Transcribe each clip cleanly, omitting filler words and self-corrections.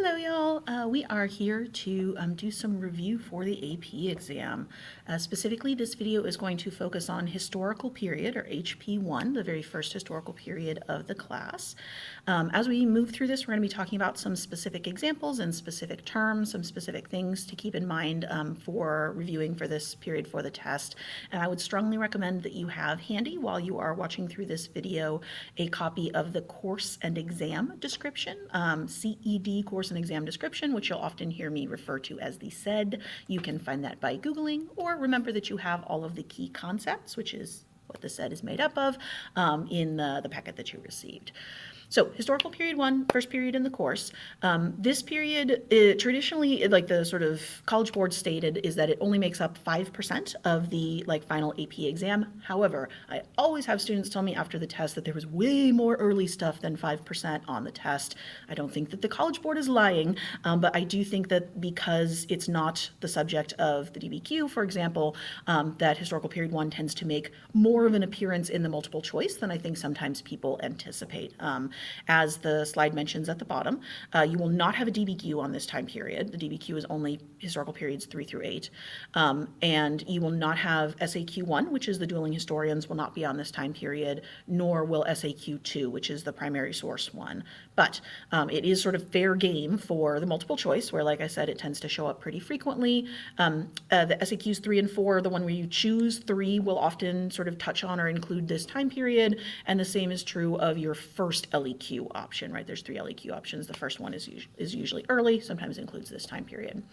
Hello, y'all. We are here to do some review for the AP exam. Specifically, this video is going to focus on historical period, or HP1, the very first historical period of the class. As we move through this, we're going to be talking about some specific examples and specific terms, some specific things to keep in mind for reviewing for this period for the test. And I would strongly recommend that you have handy, while you are watching through this video, a copy of the course and exam description, CED course and exam description, which you'll often hear me refer to as the SED. You can find that by Googling, or remember that you have all of the key concepts, which is what the SED is made up of, in the packet that you received. So historical period 1, first period in the course. This period, traditionally, like the sort of College Board stated, is that it only makes up 5% of the final AP exam. However, I always have students tell me after the test that there was way more early stuff than 5% on the test. I don't think that the College Board is lying, but I do think that because it's not the subject of the DBQ, for example, that historical period 1 tends to make more of an appearance in the multiple choice than I think sometimes people anticipate. As the slide mentions at the bottom, you will not have a DBQ on this time period. The DBQ is only historical periods 3 through 8. And you will not have SAQ1, which is the dueling historians, will not be on this time period, nor will SAQ2, which is the primary source one. But it is sort of fair game for the multiple choice, where, like I said, it tends to show up pretty frequently. The SAQs 3 and 4, the one where you choose 3, will often sort of touch on or include this time period, and the same is true of your first LEQ option, right? There's 3 LEQ options. The first one is usually early, sometimes includes this time period.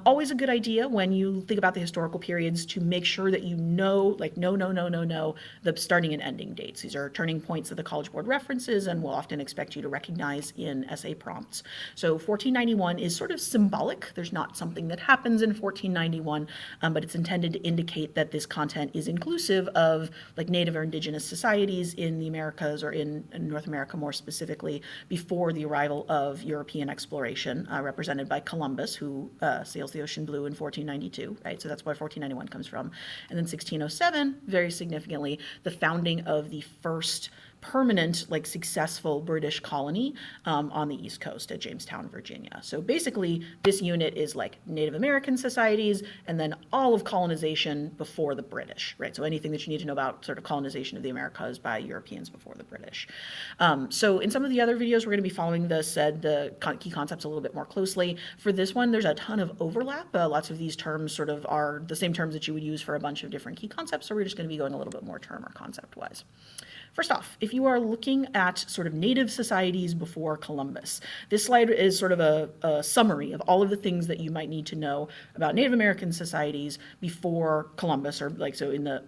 Always a good idea when you think about the historical periods to make sure that you know, the starting and ending dates. These are turning points that the College Board references and will often expect you to recognize in essay prompts. So 1491 is sort of symbolic. There's not something that happens in 1491, but it's intended to indicate that this content is inclusive of Native or Indigenous societies in the Americas, or in North America more specifically, before the arrival of European exploration, represented by Columbus, who sails the ocean blue in 1492, right? So that's where 1491 comes from. And then 1607, very significantly, the founding of the first permanent, successful British colony on the East Coast at Jamestown, Virginia. So basically, this unit is Native American societies and then all of colonization before the British, right? So anything that you need to know about sort of colonization of the Americas by Europeans before the British. So in some of the other videos, we're going to be following the key concepts a little bit more closely. For this one, there's a ton of overlap. Lots of these terms sort of are the same terms that you would use for a bunch of different key concepts, so we're just going to be going a little bit more term or concept-wise. First off, if you are looking at sort of native societies before Columbus, this slide is sort of a summary of all of the things that you might need to know about Native American societies before Columbus, or in the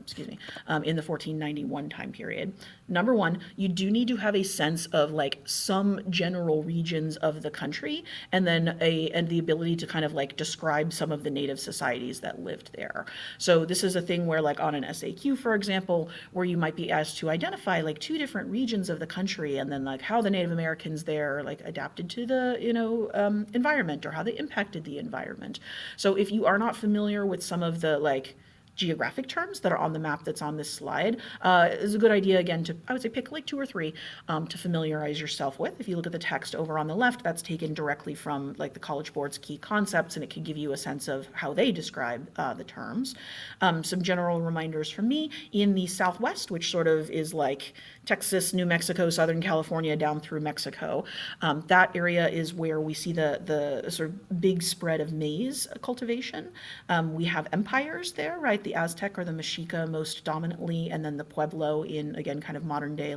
1491 time period. Number one, you do need to have a sense of some general regions of the country, and then the ability to kind of describe some of the native societies that lived there. So this is a thing where on an SAQ, for example, where you might be asked to identify 2 different regions of the country, and then how the Native Americans there adapted to the environment, or how they impacted the environment. So if you are not familiar with some of the geographic terms that are on the map that's on this slide, is a good idea, again, to, I would say, pick 2 or 3 to familiarize yourself with. If you look at the text over on the left, that's taken directly from the College Board's key concepts, and it can give you a sense of how they describe the terms. Some general reminders from me: in the Southwest, which sort of is Texas, New Mexico, Southern California, down through Mexico, that area is where we see the sort of big spread of maize cultivation. We have empires there, right? The Aztec or the Mexica most dominantly, and then the Pueblo in, again, kind of modern day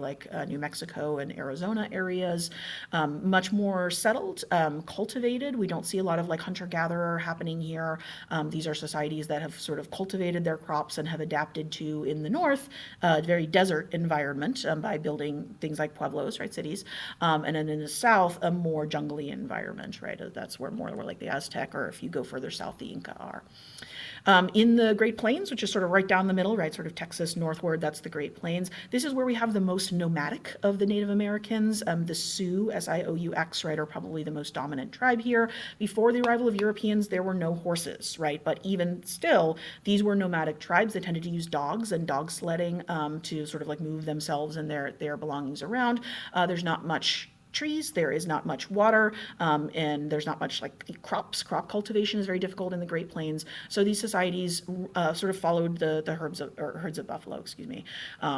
New Mexico and Arizona areas. Much more settled, cultivated. We don't see a lot of hunter-gatherer happening here. These are societies that have sort of cultivated their crops and have adapted to, in the north, a very desert environment by building things like pueblos, right, cities. And then in the south, a more jungly environment, right? That's where more the Aztec, or if you go further south, the Inca are. In the Great Plains, which is sort of right down the middle, right, sort of Texas northward, that's the Great Plains. This is where we have the most nomadic of the Native Americans. The Sioux, S-I-O-U-X, right, are probably the most dominant tribe here. Before the arrival of Europeans, there were no horses, right? But even still, these were nomadic tribes. They tended to use dogs and dog sledding to sort of move themselves and their belongings around. There's not much trees, there is not much water, and there's not much like crops. Crop cultivation is very difficult in the Great Plains. So these societies sort of followed the herds of buffalo, excuse me.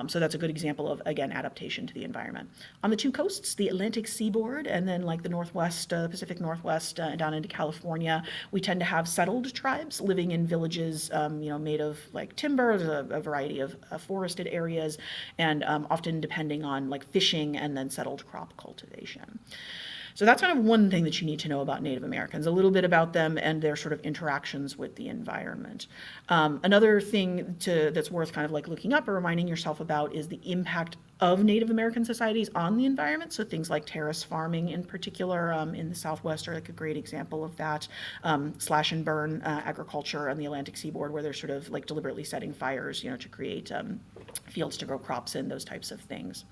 So that's a good example of, again, adaptation to the environment. On the two coasts, the Atlantic seaboard and then like the Northwest, Pacific Northwest down into California, we tend to have settled tribes living in villages, made of like timber, a variety of forested areas, and often depending on like fishing and then settled crop cultivation. So that's kind of one thing that you need to know about Native Americans, a little bit about them and their sort of interactions with the environment. Another thing that's worth kind of like looking up or reminding yourself about is the impact of Native American societies on the environment. So things like terrace farming in particular in the Southwest are like a great example of that. Slash and burn agriculture on the Atlantic seaboard, where they're sort of like deliberately setting fires, to create fields to grow crops in, those types of things.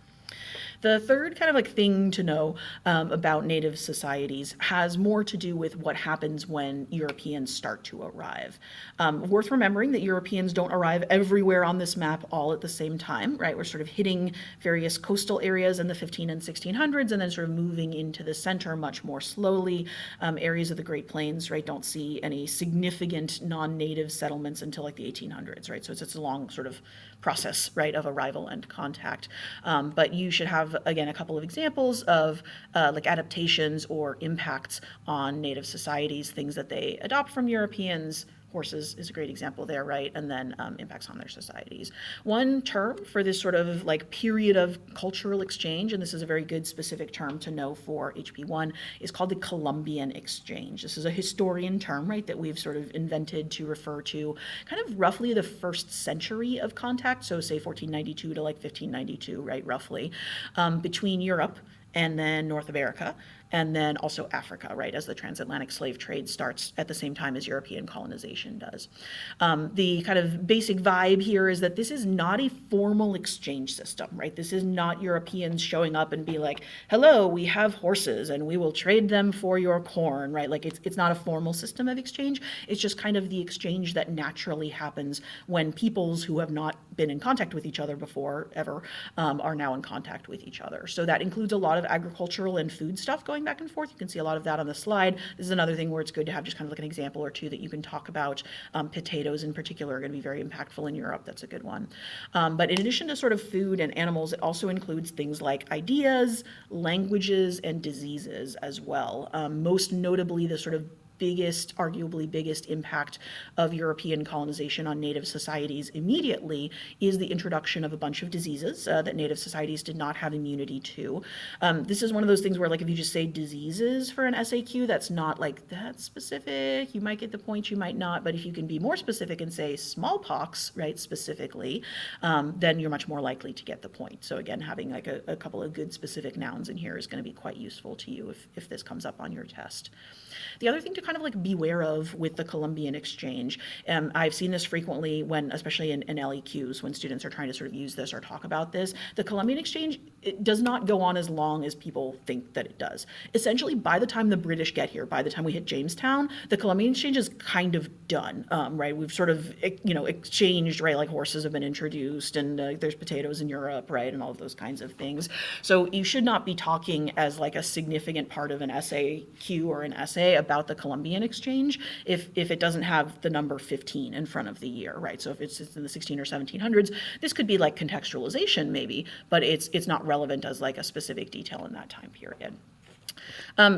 The third kind of like thing to know about Native societies has more to do with what happens when Europeans start to arrive. Worth remembering that Europeans don't arrive everywhere on this map all at the same time, right? We're sort of hitting various coastal areas in the 15 and 1600s and then sort of moving into the center much more slowly. Areas of the Great Plains, right, don't see any significant non-native settlements until like the 1800s, right? So it's a long sort of process, right, of arrival and contact. But you should have, again, a couple of examples of like adaptations or impacts on Native societies, things that they adopt from Europeans. Horses is a great example there, right? And then impacts on their societies. One term for this sort of like period of cultural exchange, and this is a very good specific term to know for HP1, is called the Columbian Exchange. This is a historian term, right, that we've sort of invented to refer to kind of roughly the first century of contact, so say 1492 to like 1592, right, roughly, between Europe and then North America, and then also Africa, right, as the transatlantic slave trade starts at the same time as European colonization does. The kind of basic vibe here is that this is not a formal exchange system, right? This is not Europeans showing up and be like, hello, we have horses and we will trade them for your corn, right? Like it's not a formal system of exchange. It's just kind of the exchange that naturally happens when peoples who have not been in contact with each other before ever are now in contact with each other. So that includes a lot of agricultural and food stuff going back and forth. You can see a lot of that on the slide. This is another thing where it's good to have just kind of like an example or two that you can talk about. Potatoes in particular are going to be very impactful in Europe. That's a good one. But in addition to sort of food and animals, it also includes things like ideas, languages, and diseases as well. Most notably, the sort of arguably biggest impact of European colonization on Native societies immediately is the introduction of a bunch of diseases that Native societies did not have immunity to. This is one of those things where, like, if you just say diseases for an SAQ, that's not like that specific. You might get the point, you might not, but if you can be more specific and say smallpox, right, specifically, then you're much more likely to get the point. So again, having like a couple of good specific nouns in here is going to be quite useful to you if this comes up on your test. The other thing to kind of like beware of with the Columbian Exchange, I've seen this frequently when, especially in LEQs, when students are trying to sort of use this or talk about this, the Columbian Exchange, it does not go on as long as people think that it does. Essentially, by the time the British get here, by the time we hit Jamestown, the Columbian Exchange is kind of done, right? We've sort of, exchanged, right? Like horses have been introduced and there's potatoes in Europe, right? And all of those kinds of things. So you should not be talking as like a significant part of an SAQ or an essay about the Columbian Exchange if it doesn't have the number 15 in front of the year, right? So if it's in the 16 or 1700s, this could be like contextualization maybe, but it's not relevant as like a specific detail in that time period.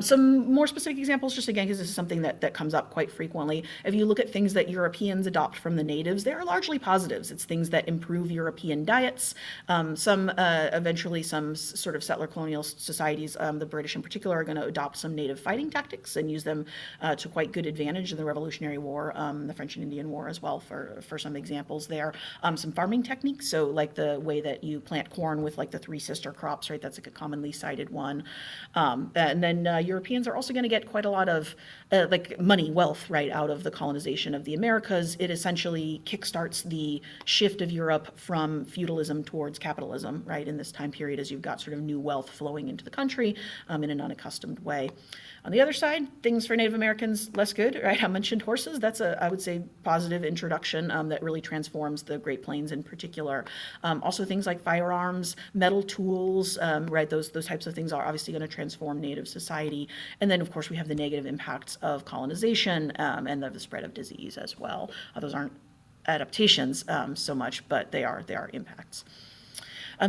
Some more specific examples, just again, because this is something that comes up quite frequently. If you look at things that Europeans adopt from the natives, they are largely positives. It's things that improve European diets. Eventually some sort of settler colonial societies, the British in particular, are going to adopt some native fighting tactics and use them to quite good advantage in the Revolutionary War, the French and Indian War as well, for some examples there. Some farming techniques, so like the way that you plant corn with like the three sister crops, right? That's like a commonly cited one. And then And Europeans are also going to get quite a lot of like money, wealth, right, out of the colonization of the Americas. It essentially kickstarts the shift of Europe from feudalism towards capitalism, right, in this time period, as you've got sort of new wealth flowing into the country in an unaccustomed way. On the other side, things for Native Americans, less good, right? I mentioned horses. That's a, I would say, positive introduction that really transforms the Great Plains in particular. Also things like firearms, metal tools, right? Those types of things are obviously going to transform Native society. And then, of course, we have the negative impacts of colonization and the spread of disease as well. Those aren't adaptations so much, but they are impacts.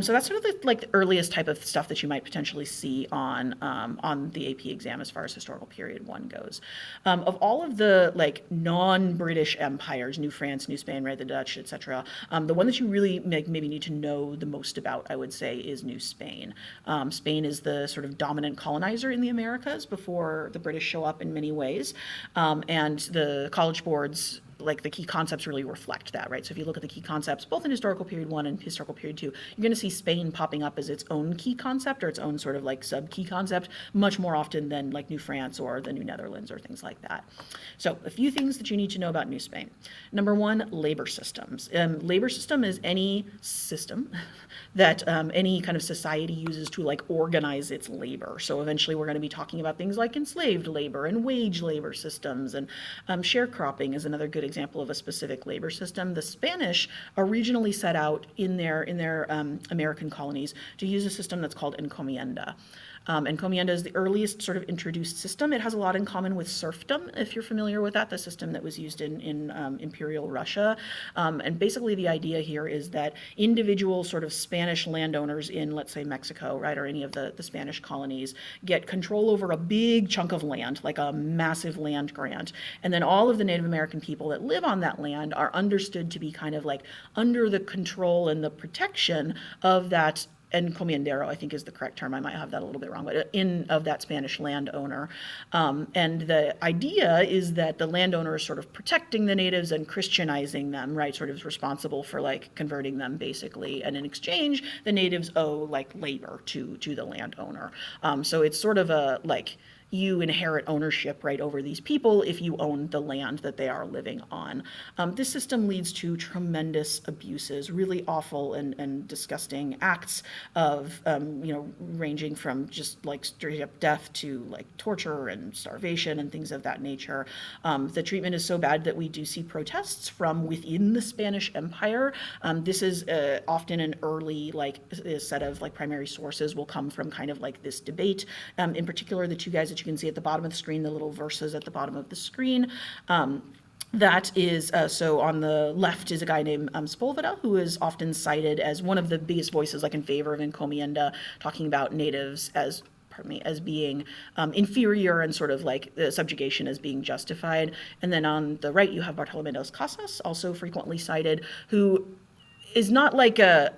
So that's sort of the earliest type of stuff that you might potentially see on the AP exam as far as historical period 1 goes. Of all of the non-British empires, New France, New Spain, right, the Dutch, etc., the one that you really maybe need to know the most about, I would say, is New Spain. Spain is the sort of dominant colonizer in the Americas before the British show up in many ways, and the college boards, like the key concepts really reflect that, right? So if you look at the key concepts, both in historical period 1 and historical period 2, you're going to see Spain popping up as its own key concept or its own sort of like sub-key concept much more often than like New France or the New Netherlands or things like that. So a few things that you need to know about New Spain. Number 1, labor systems. Labor system is any system that any kind of society uses to like organize its labor. So eventually we're going to be talking about things like enslaved labor and wage labor systems, and sharecropping is another good example of a specific labor system. The Spanish are regionally set out in their American colonies to use a system that's called encomienda. Encomienda is the earliest sort of introduced system. It has a lot in common with serfdom, if you're familiar with that, the system that was used in Imperial Russia. And basically the idea here is that individual sort of Spanish landowners in, let's say, Mexico, right, or any of the Spanish colonies, get control over a big chunk of land, like a massive land grant. And then all of the Native American people that live on that land are understood to be kind of like under the control and the protection of that encomendero, I think is the correct term. I might have that a little bit wrong, but of that Spanish landowner. And the idea is that the landowner is sort of protecting the natives and Christianizing them, right? Sort of responsible for like converting them basically. And in exchange, the natives owe like labor to the landowner. So it's sort of a like, you inherit ownership right over these people if you own the land that they are living on. This system leads to tremendous abuses, really awful and disgusting acts of, ranging from just like straight up death to like torture and starvation and things of that nature. The treatment is so bad that we do see protests from within the Spanish Empire. This is often an early set of like primary sources will come from kind of like this debate. In particular, the two guys that you can see at the bottom of the screen, the little verses at the bottom of the screen. That is, so on the left is a guy named Sepulveda, who is often cited as one of the biggest voices like in favor of encomienda, talking about natives as being inferior and sort of like the subjugation as being justified. And then on the right, you have Bartolomé de las Casas, also frequently cited, who is not like a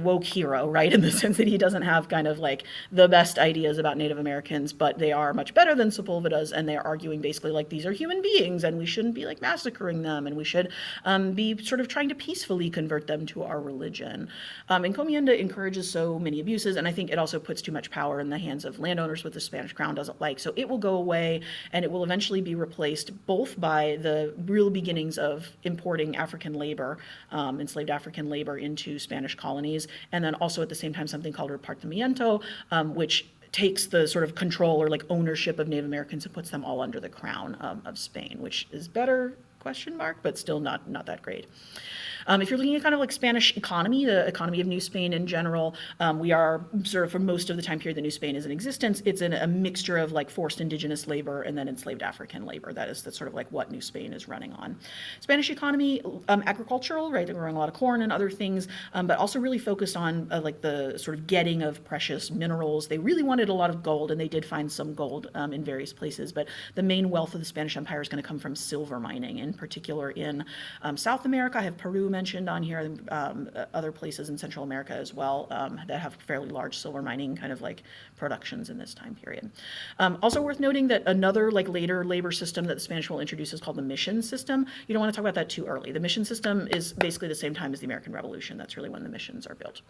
woke hero, right, in the sense that he doesn't have kind of like the best ideas about Native Americans, but they are much better than Sepulveda's, and they're arguing basically like these are human beings and we shouldn't be like massacring them, and we should be sort of trying to peacefully convert them to our religion. Encomienda encourages so many abuses, and I think it also puts too much power in the hands of landowners, what the Spanish crown doesn't like. So it will go away, and it will eventually be replaced both by the real beginnings of importing African labor, enslaved African labor into Spanish colonies, and then also at the same time something called repartimiento, which takes the sort of control or like ownership of Native Americans and puts them all under the crown of Spain, which is better, question mark, but still not that great. If you're looking at kind of like Spanish economy, the economy of New Spain in general, we are sort of for most of the time period that New Spain is in existence, it's a mixture of like forced indigenous labor and then enslaved African labor. That's sort of like what New Spain is running on. Spanish economy, agricultural, right? They're growing a lot of corn and other things, but also really focused on like the sort of getting of precious minerals. They really wanted a lot of gold, and they did find some gold in various places, but the main wealth of the Spanish Empire is going to come from silver mining, in particular in South America. I have Peru mentioned on here, other places in Central America as well that have fairly large silver mining kind of like productions in this time period. Also worth noting that another like later labor system that the Spanish will introduce is called the mission system. You don't want to talk about that too early. The mission system is basically the same time as the American Revolution. That's really when the missions are built.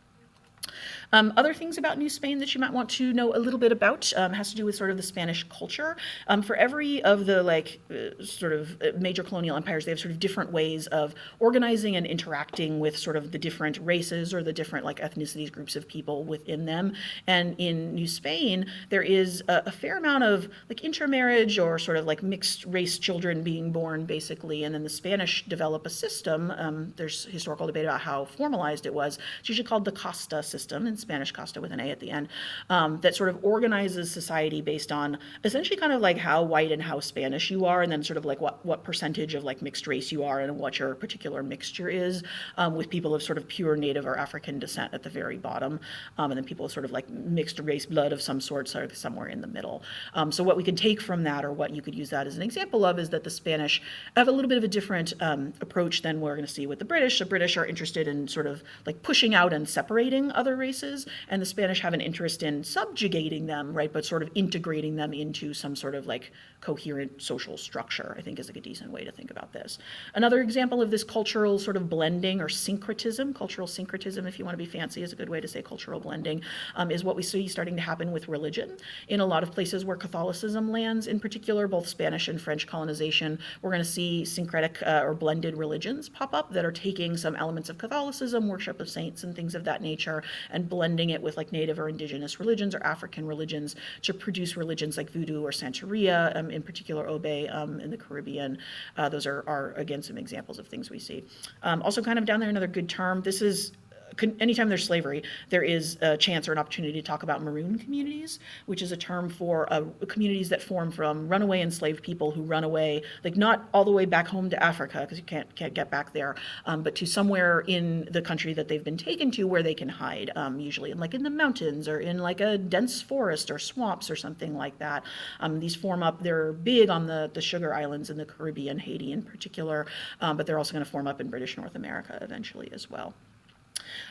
Other things about New Spain that you might want to know a little bit about has to do with sort of the Spanish culture. For every of the sort of major colonial empires, they have sort of different ways of organizing and interacting with sort of the different races or the different like ethnicities, groups of people within them. And in New Spain, there is a fair amount of like intermarriage or sort of like mixed race children being born, basically. And then the Spanish develop a system. There's historical debate about how formalized it was. It's usually called the casta system, in Spanish casta with an A at the end, that sort of organizes society based on essentially kind of like how white and how Spanish you are, and then sort of like what percentage of like mixed race you are and what your particular mixture is, with people of sort of pure native or African descent at the very bottom, and then people with sort of like mixed race blood of some sort, sort of somewhere in the middle. So what we can take from that, or what you could use that as an example of, is that the Spanish have a little bit of a different approach than we're going to see with the British. The British are interested in sort of like pushing out and separating other races, and the Spanish have an interest in subjugating them, right, but sort of integrating them into some sort of like coherent social structure, I think is like a decent way to think about this. Another example of this cultural sort of blending or syncretism, cultural syncretism, if you want to be fancy, is a good way to say cultural blending, is what we see starting to happen with religion. In a lot of places where Catholicism lands, in particular, both Spanish and French colonization, we're going to see syncretic or blended religions pop up that are taking some elements of Catholicism, worship of saints and things of that nature, and blending it with like native or indigenous religions or African religions to produce religions like voodoo or Santeria, in particular Obe in the Caribbean. Those are again some examples of things we see. Also kind of down there, another good term, this is anytime there's slavery, there is a chance or an opportunity to talk about maroon communities, which is a term for communities that form from runaway enslaved people who run away, like not all the way back home to Africa, because you can't get back there, but to somewhere in the country that they've been taken to where they can hide, usually in the mountains or in like a dense forest or swamps or something like that. These form up, they're big on the Sugar Islands in the Caribbean, Haiti in particular, but they're also going to form up in British North America eventually as well.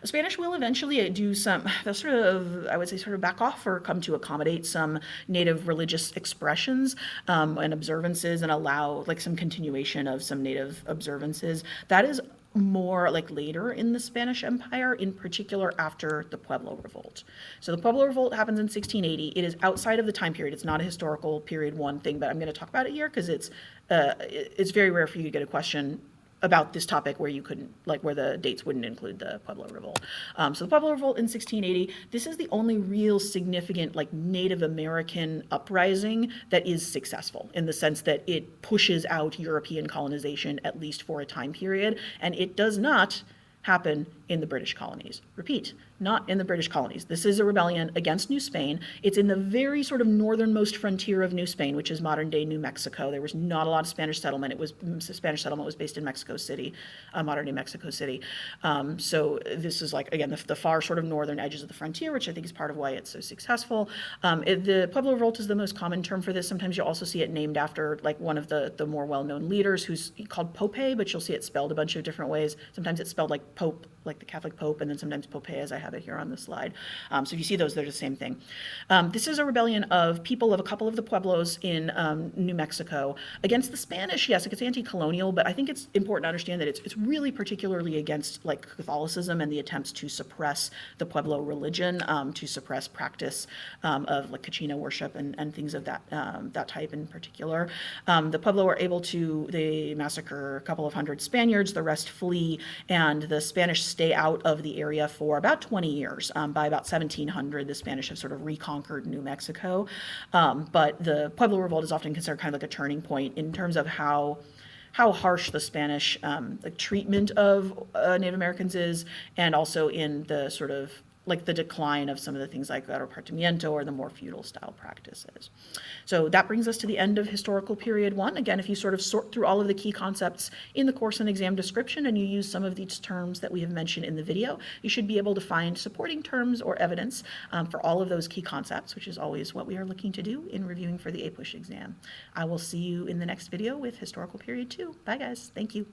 Spanish will eventually do some, they'll sort of, I would say, sort of back off or come to accommodate some native religious expressions and observances, and allow like some continuation of some native observances. That is more like later in the Spanish Empire, in particular after the Pueblo Revolt. So the Pueblo Revolt happens in 1680. It is outside of the time period. It's not a historical period one thing, but I'm going to talk about it here because it's very rare for you to get a question about this topic where you couldn't, like where the dates wouldn't include the Pueblo Revolt. So the Pueblo Revolt in 1680, this is the only real significant like Native American uprising that is successful, in the sense that it pushes out European colonization, at least for a time period, and it does not happen in the British colonies. Repeat, not in the British colonies. This is a rebellion against New Spain. It's in the very sort of northernmost frontier of New Spain, which is modern day New Mexico. There was not a lot of Spanish settlement. Spanish settlement was based in Mexico City, modern day Mexico City. So this is like, again, the far sort of northern edges of the frontier, which I think is part of why it's so successful. The Pueblo Revolt is the most common term for this. Sometimes you'll also see it named after like one of the more well-known leaders, who's called Pope, but you'll see it spelled a bunch of different ways. Sometimes it's spelled like Pope, like the Catholic Pope, and then sometimes Pope, as I have it here on the slide. So if you see those, they're the same thing. This is a rebellion of people of a couple of the pueblos in New Mexico against the Spanish. Yes, it's anti-colonial, but I think it's important to understand that it's really particularly against like Catholicism and the attempts to suppress the Pueblo religion, to suppress practice of like Kachina worship and things of that type in particular. The Pueblo are able to, they massacre a couple of hundred Spaniards, the rest flee, and the Spanish stay out of the area for about 20 years. By about 1700, the Spanish have sort of reconquered New Mexico. But the Pueblo Revolt is often considered kind of like a turning point in terms of how harsh the Spanish like treatment of Native Americans is, and also in the sort of like the decline of some of the things like repartimiento or the more feudal style practices. So that brings us to the end of historical period one. Again, if you sort of sort through all of the key concepts in the course and exam description and you use some of these terms that we have mentioned in the video, you should be able to find supporting terms or evidence for all of those key concepts, which is always what we are looking to do in reviewing for the APUSH exam. I will see you in the next video with historical period two. Bye guys, thank you.